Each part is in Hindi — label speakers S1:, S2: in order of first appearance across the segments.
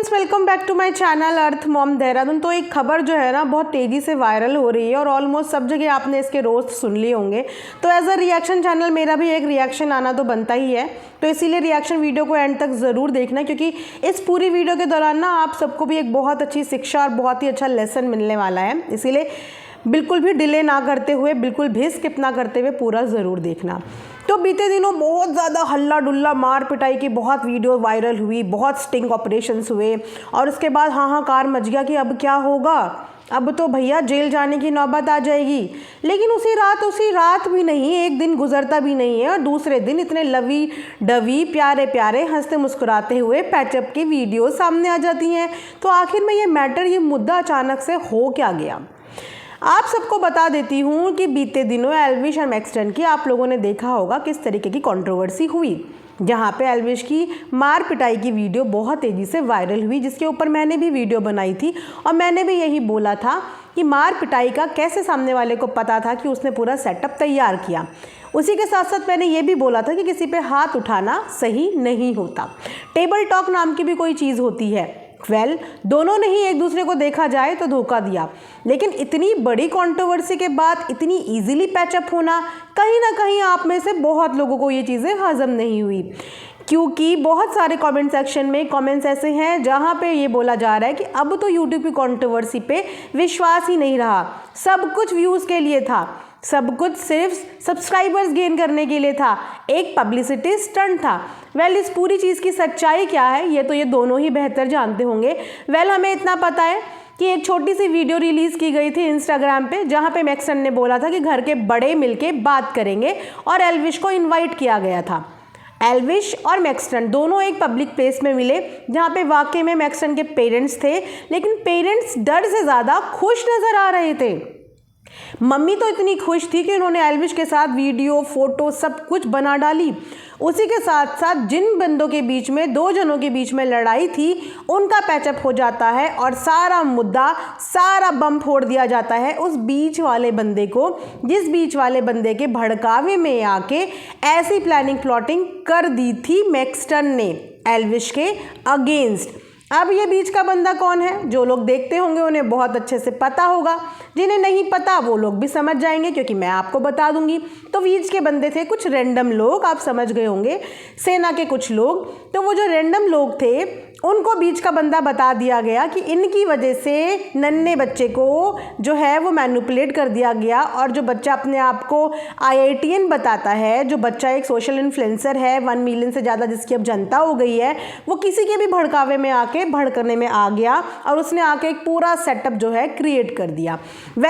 S1: Friends, welcome back to my channel earth mom Dehradun. तो एक खबर जो है ना बहुत तेज़ी से वायरल हो रही है और ऑलमोस्ट सब जगह आपने इसके रोस्ट सुन लिए होंगे। तो एज अ रिएक्शन चैनल मेरा भी एक रिएक्शन आना तो बनता ही है, तो इसीलिए रिएक्शन वीडियो को एंड तक ज़रूर देखना, क्योंकि इस पूरी वीडियो के दौरान ना आप सबको भी एक बहुत अच्छी शिक्षा और बहुत ही अच्छा लेसन मिलने वाला है। इसीलिए बिल्कुल भी डिले ना करते हुए, बिल्कुल भी स्किप ना करते हुए पूरा ज़रूर देखना। तो बीते दिनों बहुत ज़्यादा हल्ला डुल्ला मार पिटाई की बहुत वीडियो वायरल हुई, बहुत स्टिंग ऑपरेशंस हुए और उसके बाद हाहाकार मच गया कि अब क्या होगा, अब तो भैया जेल जाने की नौबत आ जाएगी। लेकिन उसी रात भी नहीं, एक दिन गुजरता भी नहीं है और दूसरे दिन इतने लवी डवी प्यारे प्यारे हंसते मुस्कुराते हुए पैचअप की वीडियो सामने आ जाती हैं। तो आखिर में ये मैटर, ये मुद्दा अचानक से हो क्या गया, आप सबको बता देती हूँ कि बीते दिनों एल्विश और मैक्सटन की आप लोगों ने देखा होगा किस तरीके की कंट्रोवर्सी हुई, जहाँ पे एल्विश की मार पिटाई की वीडियो बहुत तेज़ी से वायरल हुई, जिसके ऊपर मैंने भी वीडियो बनाई थी और मैंने भी यही बोला था कि मार पिटाई का कैसे सामने वाले को पता था कि उसने पूरा सेटअप तैयार किया। उसी के साथ साथ मैंने ये भी बोला था कि किसी पे हाथ उठाना सही नहीं होता, टेबल टॉक नाम की भी कोई चीज़ होती है। दोनों ने ही एक दूसरे को देखा जाए तो धोखा दिया, लेकिन इतनी बड़ी कंट्रोवर्सी के बाद इतनी इजीली पैचअप होना, कहीं ना कहीं आप में से बहुत लोगों को ये चीज़ें हजम नहीं हुई, क्योंकि बहुत सारे कमेंट सेक्शन में कमेंट्स ऐसे हैं जहाँ पे ये बोला जा रहा है कि अब तो यूट्यूब की कंट्रोवर्सी पे विश्वास ही नहीं रहा, सब कुछ व्यूज़ के लिए था, सब कुछ सिर्फ सब्सक्राइबर्स गेन करने के लिए था, एक पब्लिसिटी स्टंट था। इस पूरी चीज़ की सच्चाई क्या है ये तो ये दोनों ही बेहतर जानते होंगे। हमें इतना पता है कि एक छोटी सी वीडियो रिलीज़ की गई थी इंस्टाग्राम पे, जहाँ पे मैक्सन ने बोला था कि घर के बड़े मिलके बात करेंगे और एल्विश को इन्वाइट किया गया था। एल्विश और मैक्सन दोनों एक पब्लिक प्लेस में मिले, जहाँ पे वाकई में मैक्सन के पेरेंट्स थे, लेकिन पेरेंट्स डर से ज़्यादा खुश नज़र आ रहे थे। मम्मी तो इतनी खुश थी कि उन्होंने एल्विश के साथ वीडियो फोटो सब कुछ बना डाली। उसी के साथ साथ जिन बंदों के बीच में, दो जनों के बीच में लड़ाई थी, उनका पैचअप हो जाता है और सारा मुद्दा, सारा बम फोड़ दिया जाता है उस बीच वाले बंदे को, जिस बीच वाले बंदे के भड़कावे में आके ऐसी प्लानिंग प्लॉटिंग कर दी थी मैक्सटन ने एल्विश के अगेंस्ट। अब ये बीच का बंदा कौन है, जो लोग देखते होंगे उन्हें बहुत अच्छे से पता होगा, जिन्हें नहीं पता वो लोग भी समझ जाएंगे, क्योंकि मैं आपको बता दूंगी। तो बीच के बंदे थे कुछ रैंडम लोग, आप समझ गए होंगे, सेना के कुछ लोग। तो वो जो रैंडम लोग थे उनको बीच का बंदा बता दिया गया कि इनकी वजह से नन्हे बच्चे को जो है वो मैनिपुलेट कर दिया गया, और जो बच्चा अपने आप को IITN बताता है, जो बच्चा एक सोशल इन्फ्लुएंसर है, 1 मिलियन से ज़्यादा जिसकी अब जनता हो गई है, वो किसी के भी भड़कावे में आके भड़कने में आ गया और उसने आके एक पूरा सेटअप जो है क्रिएट कर दिया।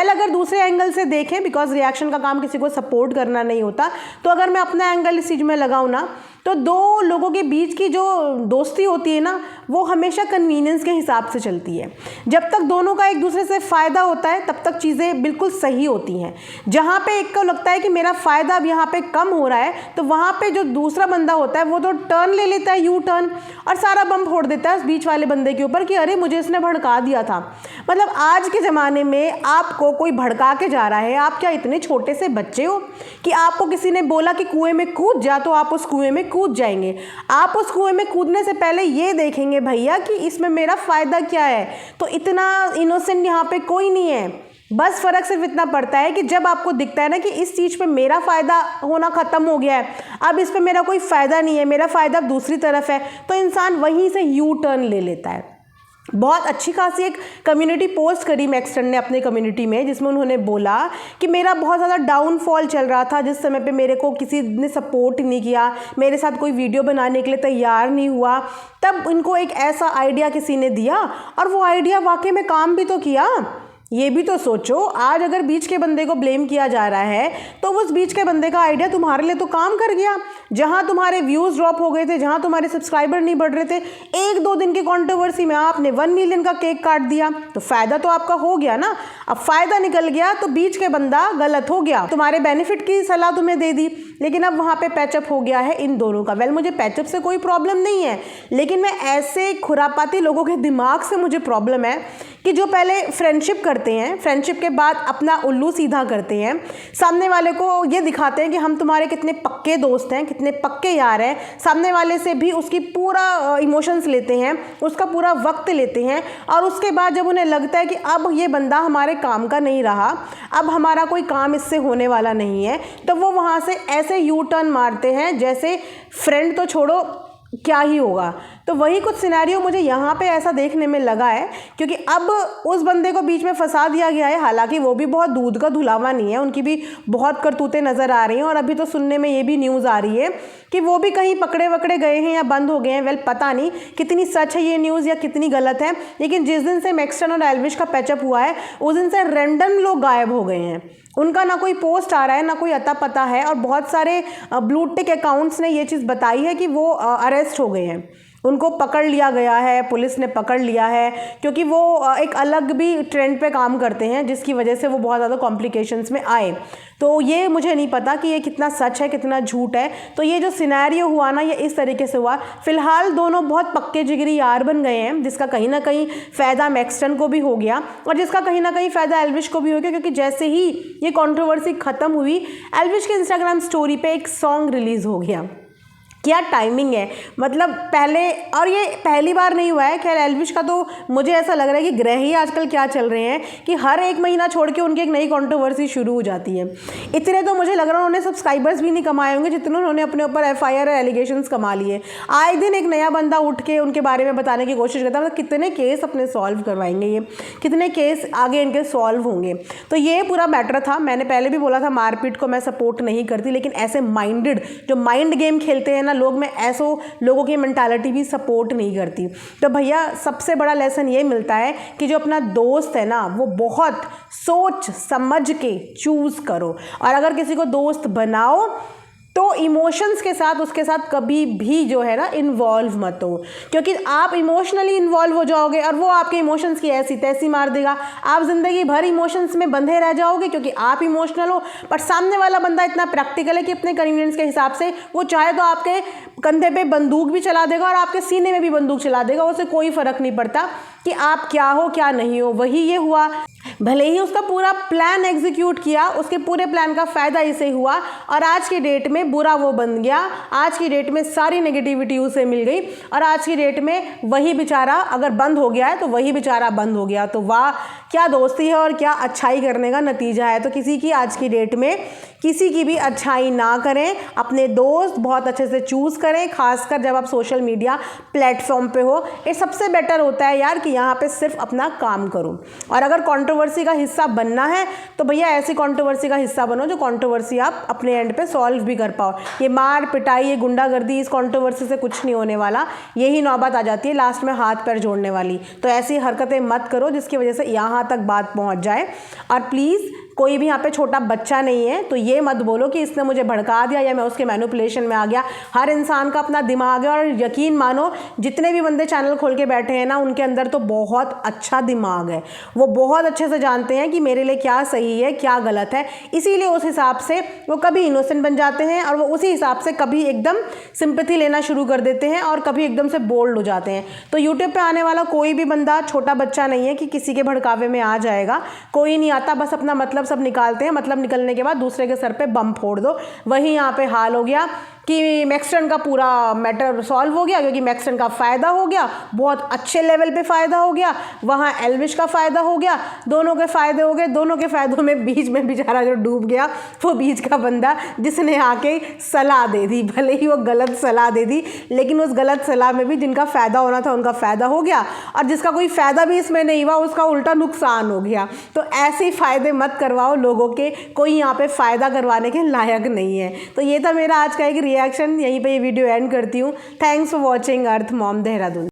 S1: अगर दूसरे एंगल से देखें, बिकॉज रिएक्शन का काम किसी को सपोर्ट करना नहीं होता, तो अगर मैं अपना एंगल इस चीज़ में लगाऊँ ना, तो दो लोगों के बीच की जो दोस्ती होती है ना, वो हमेशा कन्वीनियंस के हिसाब से चलती है। जब तक दोनों का एक दूसरे से फ़ायदा होता है तब तक चीज़ें बिल्कुल सही होती हैं। जहाँ पे एक को लगता है कि मेरा फ़ायदा अब यहाँ पे कम हो रहा है, तो वहाँ पे जो दूसरा बंदा होता है वो तो टर्न ले लेता है, यू टर्न, और सारा बम फोड़ देता है उस बीच वाले बंदे के ऊपर कि अरे मुझे इसने भड़का दिया था। मतलब आज के ज़माने में आपको कोई भड़का के जा रहा है, आप क्या इतने छोटे से बच्चे हो कि आपको किसी ने बोला कि कुएँ में कूद जा, तो आप उस कुएँ में कूद जाएंगे। आप उस कुएं में कूदने से पहले ये देखेंगे भैया कि इसमें मेरा फ़ायदा क्या है। तो इतना इनोसेंट यहाँ पे कोई नहीं है। बस फ़र्क सिर्फ इतना पड़ता है कि जब आपको दिखता है ना कि इस चीज़ पे मेरा फ़ायदा होना ख़त्म हो गया है, अब इस पे मेरा कोई फ़ायदा नहीं है, मेरा फ़ायदा दूसरी तरफ है, तो इंसान वहीं से यू टर्न ले लेता है। बहुत अच्छी खासी एक कम्युनिटी पोस्ट करी मैक्सटन ने अपने कम्युनिटी में, जिसमें उन्होंने बोला कि मेरा बहुत ज़्यादा डाउनफॉल चल रहा था, जिस समय पे मेरे को किसी ने सपोर्ट नहीं किया, मेरे साथ कोई वीडियो बनाने के लिए तैयार नहीं हुआ, तब इनको एक ऐसा आइडिया किसी ने दिया और वो आइडिया वाकई में काम भी तो किया। ये भी तो सोचो, आज अगर बीच के बंदे को ब्लेम किया जा रहा है, तो उस बीच के बंदे का आइडिया तुम्हारे लिए तो काम कर गया। जहां तुम्हारे व्यूज़ ड्रॉप हो गए थे, जहां तुम्हारे सब्सक्राइबर नहीं बढ़ रहे थे, 1-2 दिन की कंट्रोवर्सी में आपने 1 मिलियन का केक काट दिया, तो फ़ायदा तो आपका हो गया ना। अब फ़ायदा निकल गया तो बीच के बंदा गलत हो गया, तुम्हारे बेनिफिट की सलाह तुम्हें दे दी, लेकिन अब वहाँ पे पैचअप हो गया है इन दोनों का। मुझे पैचअप से कोई प्रॉब्लम नहीं है, लेकिन मैं ऐसे खुरापाती लोगों के दिमाग से मुझे प्रॉब्लम है कि जो पहले फ्रेंडशिप करते हैं, फ्रेंडशिप के बाद अपना उल्लू सीधा करते हैं, सामने वाले को ये दिखाते हैं कि हम तुम्हारे कितने पक्के दोस्त हैं, कितने पक्के यार हैं, सामने वाले से भी उसकी पूरा इमोशंस लेते हैं, उसका पूरा वक्त लेते हैं, और उसके बाद जब उन्हें लगता है कि अब ये बंदा हमारे काम का नहीं रहा, अब हमारा कोई काम इससे होने वाला नहीं है, तो वो वहाँ से ऐसे यू टर्न मारते हैं जैसे फ्रेंड तो छोड़ो क्या ही होगा। तो वही कुछ सिनेरियो मुझे यहाँ पे ऐसा देखने में लगा है, क्योंकि अब उस बंदे को बीच में फंसा दिया गया है। हालांकि वो भी बहुत दूध का धुलावा नहीं है, उनकी भी बहुत करतूतें नज़र आ रही हैं, और अभी तो सुनने में ये भी न्यूज़ आ रही है कि वो भी कहीं पकड़े वकड़े गए हैं या बंद हो गए हैं। वेल, पता नहीं कितनी सच है ये न्यूज़ या कितनी गलत है, लेकिन जिस दिन से मैक्सटन और एल्विश का पैचअप हुआ है उस दिन से रैंडम लोग गायब हो गए हैं। उनका ना कोई पोस्ट आ रहा है, ना कोई अता पता है, और बहुत सारे ब्लू टिक अकाउंट्स ने ये चीज़ बताई है कि वो अरेस्ट हो गए हैं, उनको पकड़ लिया गया है, पुलिस ने पकड़ लिया है, क्योंकि वो एक अलग भी ट्रेंड पे काम करते हैं जिसकी वजह से वो बहुत ज़्यादा कॉम्प्लिकेशंस में आए। तो ये मुझे नहीं पता कि ये कितना सच है कितना झूठ है। तो ये जो सिनेरियो हुआ ना, ये इस तरीके से हुआ। फिलहाल दोनों बहुत पक्के जिगरी यार बन गए हैं, जिसका कहीं ना कहीं फ़ायदा मैक्सटन को भी हो गया और जिसका कहीं ना कहीं फ़ायदा एल्विश को भी हो गया, क्योंकि जैसे ही ये कंट्रोवर्सी ख़त्म हुई, एल्विश के इंस्टाग्राम स्टोरी पे एक सॉन्ग रिलीज़ हो गया। क्या टाइमिंग है, मतलब पहले, और ये पहली बार नहीं हुआ है। खैर, एल्विश का तो मुझे ऐसा लग रहा है कि ग्रह ही आजकल क्या चल रहे हैं कि हर एक महीना छोड़ के उनकी एक नई कंट्रोवर्सी शुरू हो जाती है। इतने तो मुझे लग रहा है उन्होंने सब्सक्राइबर्स भी नहीं कमाए होंगे जितने उन्होंने अपने ऊपर FIR और एलिगेशंस कमा लिए। आए दिन एक नया बंदा उठ के उनके बारे में बताने की कोशिश करता है। मतलब कितने केस अपने सॉल्व करवाएंगे ये, कितने केस आगे इनके सॉल्व होंगे। तो ये पूरा मैटर था। मैंने पहले भी बोला था मारपीट को मैं सपोर्ट नहीं करती, लेकिन ऐसे माइंडेड जो माइंड गेम खेलते हैं ना लोग, मैं ऐसो लोगों की मेंटालिटी भी सपोर्ट नहीं करती। तो भैया, सबसे बड़ा लेसन ये मिलता है कि जो अपना दोस्त है ना, वो बहुत सोच समझ के चूज़ करो, और अगर किसी को दोस्त बनाओ तो इमोशंस के साथ उसके साथ कभी भी जो है ना इन्वॉल्व मत हो, क्योंकि आप इमोशनली इन्वॉल्व हो जाओगे और वो आपके इमोशंस की ऐसी तैसी मार देगा। आप ज़िंदगी भर इमोशंस में बंधे रह जाओगे क्योंकि आप इमोशनल हो, पर सामने वाला बंदा इतना प्रैक्टिकल है कि अपने कन्वीनियंस के हिसाब से वो चाहे तो आपके कंधे पे बंदूक भी चला देगा और आपके सीने में भी बंदूक चला देगा। उसे कोई फ़र्क नहीं पड़ता कि आप क्या हो क्या नहीं हो। वही ये हुआ, भले ही उसका पूरा प्लान एग्जीक्यूट किया, उसके पूरे प्लान का फ़ायदा इसे हुआ, और आज की डेट में बुरा वो बन गया। आज की डेट में सारी नेगेटिविटी उसे मिल गई, और आज की डेट में वही बेचारा अगर बंद हो गया है तो वही बेचारा बंद हो गया। तो वाह, क्या दोस्ती है और क्या अच्छाई करने का नतीजा है। तो किसी की आज की डेट में किसी की भी अच्छाई ना करें, अपने दोस्त बहुत अच्छे से चूज़ करें, खासकर जब आप सोशल मीडिया प्लेटफॉर्म पे हो। ये सबसे बेटर होता है यार कि यहाँ पे सिर्फ अपना काम करो, और अगर कंट्रोवर्सी का हिस्सा बनना है तो भैया ऐसी कंट्रोवर्सी का हिस्सा बनो जो कंट्रोवर्सी आप अपने एंड पे सॉल्व भी कर पाओ। ये मार पिटाई, ये गुंडागर्दी, इस कंट्रोवर्सी से कुछ नहीं होने वाला। यही नौबत आ जाती है लास्ट में हाथ पैर जोड़ने वाली। तो ऐसी हरकतें मत करो जिसकी वजह से यहाँ तक बात पहुँच जाए। और प्लीज़, कोई भी यहाँ पे छोटा बच्चा नहीं है, तो ये मत बोलो कि इसने मुझे भड़का दिया या मैं उसके मैनिपुलेशन में आ गया। हर इंसान का अपना दिमाग है, और यकीन मानो जितने भी बंदे चैनल खोल के बैठे हैं ना, उनके अंदर तो बहुत अच्छा दिमाग है। वो बहुत अच्छे से जानते हैं कि मेरे लिए क्या सही है क्या गलत है, इसीलिए उस हिसाब से वो कभी इनोसेंट बन जाते हैं, और वो उसी हिसाब से कभी एकदम सिंपैथी लेना शुरू कर देते हैं और कभी एकदम से बोल्ड हो जाते हैं। तो यूट्यूब पे आने वाला कोई भी बंदा छोटा बच्चा नहीं है कि किसी के भड़कावे में आ जाएगा। कोई नहीं आता, बस अपना मतलब सब निकालते हैं, मतलब निकलने के बाद दूसरे के सर पे बम फोड़ दो। वही यहाँ पे हाल हो गया कि मैक्सटन का पूरा मैटर सॉल्व हो गया, क्योंकि मैक्सटन का फ़ायदा हो गया, बहुत अच्छे लेवल पे फ़ायदा हो गया। वहाँ एल्विश का फ़ायदा हो गया, दोनों के फ़ायदे हो गए। दोनों के फ़ायदों में बीच में बेचारा जो डूब गया वो बीच का बंदा, जिसने आके सलाह दे दी, भले ही वो गलत सलाह दे दी, लेकिन उस गलत सलाह में भी जिनका फ़ायदा होना था उनका फ़ायदा हो गया, और जिसका कोई फ़ायदा भी इसमें नहीं हुआ उसका उल्टा नुकसान हो गया। तो ऐसे फ़ायदे मत करवाओ लोगों के, कोई यहाँ पे फ़ायदा करवाने के लायक नहीं है। तो ये था मेरा आज का एक रिएक्शन। यहीं पे ये वीडियो एंड करती हूँ। Thanks for watching earth mom Dehradun.